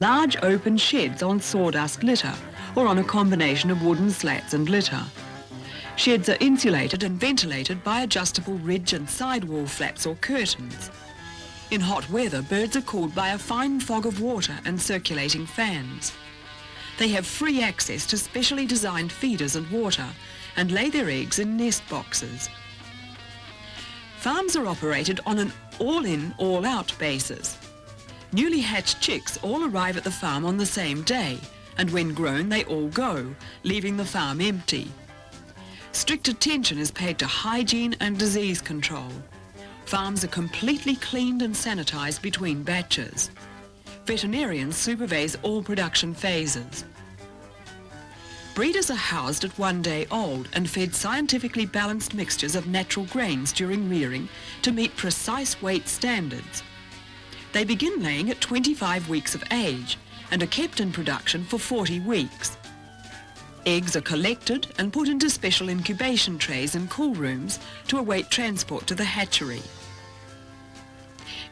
Large open sheds on sawdust litter or on a combination of wooden slats and litter. Sheds are insulated and ventilated by adjustable ridge and sidewall flaps or curtains. In hot weather, birds are cooled by a fine fog of water and circulating fans. They have free access to specially designed feeders and water and lay their eggs in nest boxes. Farms are operated on an all-in, all-out basis. Newly hatched chicks all arrive at the farm on the same day, and when grown they all go, leaving the farm empty. Strict attention is paid to hygiene and disease control. Farms are completely cleaned and sanitized between batches. Veterinarians supervise all production phases. Breeders are housed at 1 day old and fed scientifically balanced mixtures of natural grains during rearing to meet precise weight standards. They begin laying at 25 weeks of age and are kept in production for 40 weeks. Eggs are collected and put into special incubation trays in cool rooms to await transport to the hatchery.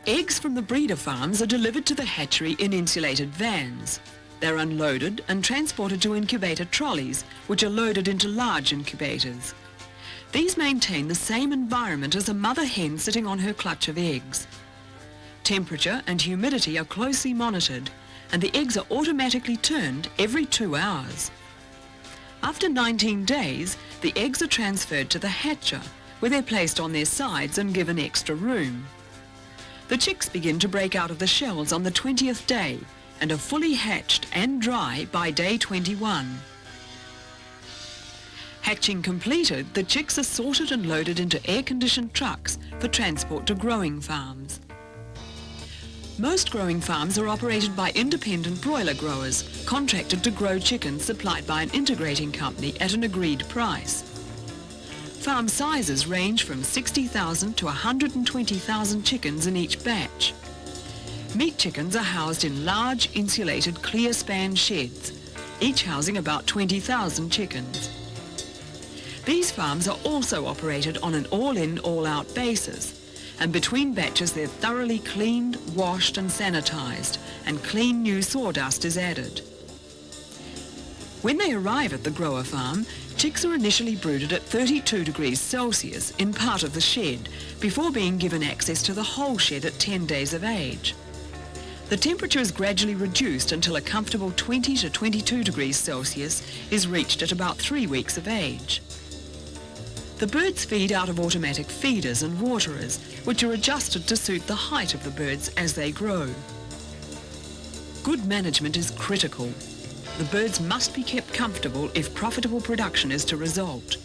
Eggs from the breeder farms are delivered to the hatchery in insulated vans. They're unloaded and transported to incubator trolleys, which are loaded into large incubators. These maintain the same environment as a mother hen sitting on her clutch of eggs. Temperature and humidity are closely monitored, and the eggs are automatically turned every 2 hours. After 19 days, the eggs are transferred to the hatcher, where they're placed on their sides and given extra room. The chicks begin to break out of the shells on the 20th day and are fully hatched and dry by day 21. Hatching completed, the chicks are sorted and loaded into air-conditioned trucks for transport to growing farms. Most growing farms are operated by independent broiler growers, contracted to grow chickens supplied by an integrating company at an agreed price. Farm sizes range from 60,000 to 120,000 chickens in each batch. Meat chickens are housed in large, insulated, clear-span sheds, each housing about 20,000 chickens. These farms are also operated on an all-in, all-out basis, and between batches they're thoroughly cleaned, washed and sanitized, and clean new sawdust is added. When they arrive at the grower farm, chicks are initially brooded at 32 degrees Celsius in part of the shed, before being given access to the whole shed at 10 days of age. The temperature is gradually reduced until a comfortable 20 to 22 degrees Celsius is reached at about 3 weeks of age. The birds feed out of automatic feeders and waterers, which are adjusted to suit the height of the birds as they grow. Good management is critical. The birds must be kept comfortable if profitable production is to result.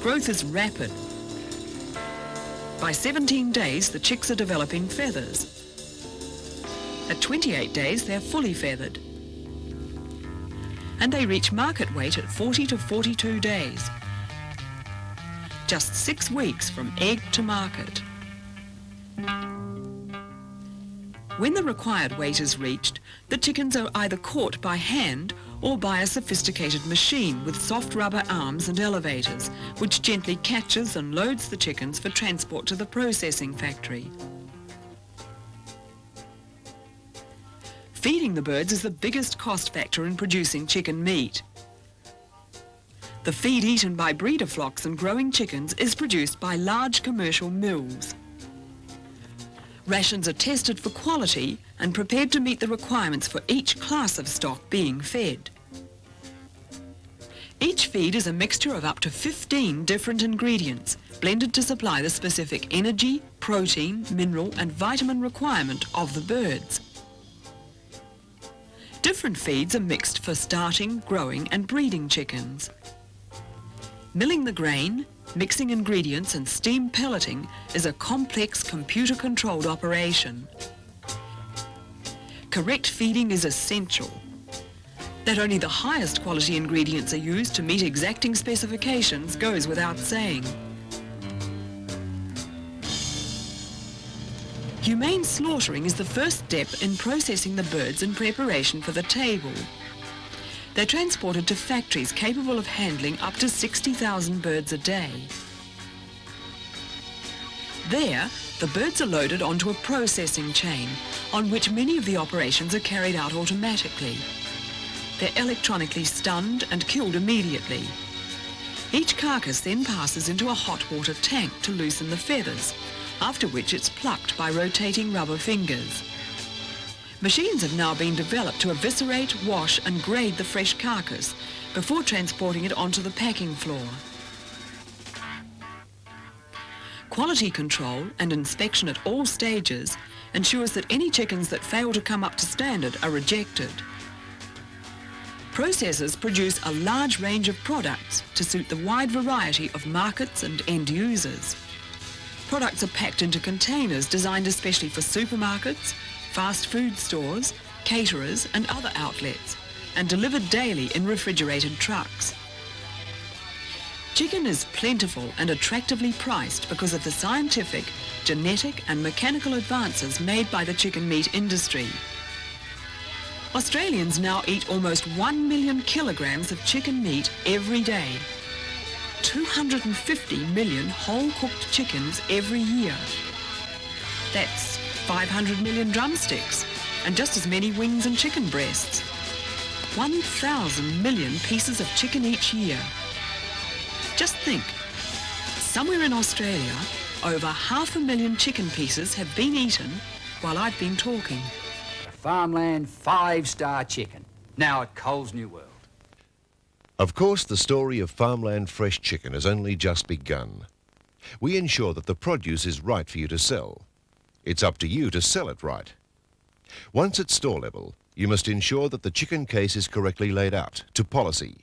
Growth is rapid. By 17 days, the chicks are developing feathers. At 28 days, they're fully feathered. And they reach market weight at 40 to 42 days. Just 6 weeks from egg to market. When the required weight is reached, the chickens are either caught by hand or by a sophisticated machine with soft rubber arms and elevators, which gently catches and loads the chickens for transport to the processing factory. Feeding the birds is the biggest cost factor in producing chicken meat. The feed eaten by breeder flocks and growing chickens is produced by large commercial mills. Rations are tested for quality and prepared to meet the requirements for each class of stock being fed. Each feed is a mixture of up to 15 different ingredients, blended to supply the specific energy, protein, mineral and vitamin requirement of the birds. Different feeds are mixed for starting, growing and breeding chickens. Milling the grain, mixing ingredients and steam pelleting is a complex computer-controlled operation. Correct feeding is essential. That only the highest quality ingredients are used to meet exacting specifications goes without saying. Humane slaughtering is the first step in processing the birds in preparation for the table. They're transported to factories capable of handling up to 60,000 birds a day. There, the birds are loaded onto a processing chain on which many of the operations are carried out automatically. They're electronically stunned and killed immediately. Each carcass then passes into a hot water tank to loosen the feathers, after which it's plucked by rotating rubber fingers. Machines have now been developed to eviscerate, wash and grade the fresh carcass before transporting it onto the packing floor. Quality control and inspection at all stages ensures that any chickens that fail to come up to standard are rejected. Processors produce a large range of products to suit the wide variety of markets and end users. Products are packed into containers designed especially for supermarkets, fast food stores, caterers and other outlets, and delivered daily in refrigerated trucks. Chicken is plentiful and attractively priced because of the scientific, genetic and mechanical advances made by the chicken meat industry. Australians now eat almost 1 million kilograms of chicken meat every day. 250 million whole-cooked chickens every year. That's 500 million drumsticks and just as many wings and chicken breasts. 1,000 million pieces of chicken each year. Just think, somewhere in Australia, over 500,000 chicken pieces have been eaten while I've been talking. Farmland 5-star chicken, now at Coles New World. Of course, the story of Farmland fresh chicken has only just begun. We ensure that the produce is right for you to sell. It's up to you to sell it right. Once at store level, you must ensure that the chicken case is correctly laid out to policy.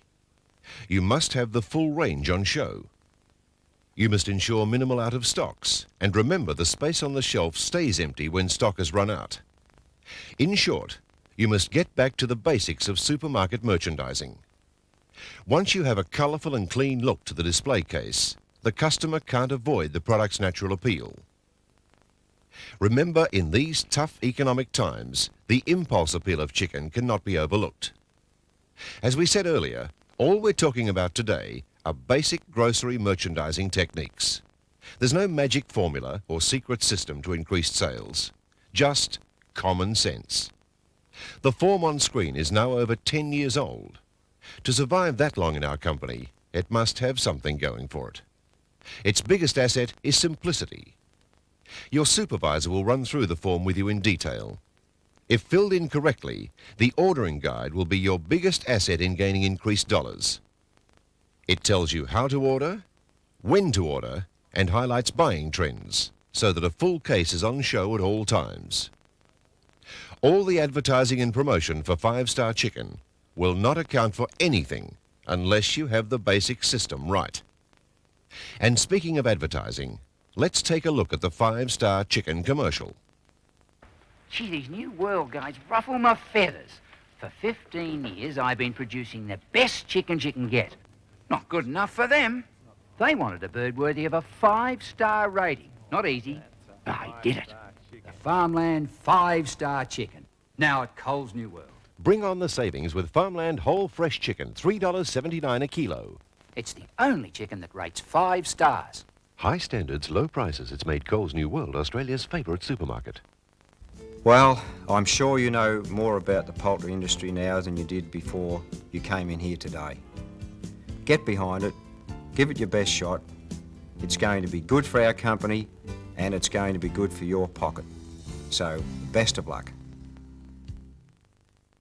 You must have the full range on show. You must ensure minimal out of stocks, and remember the space on the shelf stays empty when stock has run out. In short, you must get back to the basics of supermarket merchandising. Once you have a colourful and clean look to the display case, the customer can't avoid the product's natural appeal. Remember, in these tough economic times, the impulse appeal of chicken cannot be overlooked. As we said earlier, all we're talking about today are basic grocery merchandising techniques. There's no magic formula or secret system to increase sales, just common sense. The form on screen is now over 10 years old. To survive that long in our company, it must have something going for it. Its biggest asset is simplicity. Your supervisor will run through the form with you in detail. If filled in correctly, the ordering guide will be your biggest asset in gaining increased dollars. It tells you how to order, when to order, and highlights buying trends, so that a full case is on show at all times. All the advertising and promotion for 5-star chicken will not account for anything unless you have the basic system right. And speaking of advertising, let's take a look at the 5-star chicken commercial. Gee, these New World guys ruffle my feathers. For 15 years, I've been producing the best chickens you can get. Not good enough for them. They wanted a bird worthy of a 5-star rating. Not easy. I did it. The Farmland 5-star chicken, now at Coles New World. Bring on the savings with Farmland whole fresh chicken, $3.79 a kilo. It's the only chicken that rates 5 stars. High standards, low prices. It's made Coles New World Australia's favourite supermarket. Well, I'm sure you know more about the poultry industry now than you did before you came in here today. Get behind it, give it your best shot. It's going to be good for our company and it's going to be good for your pocket. So, best of luck.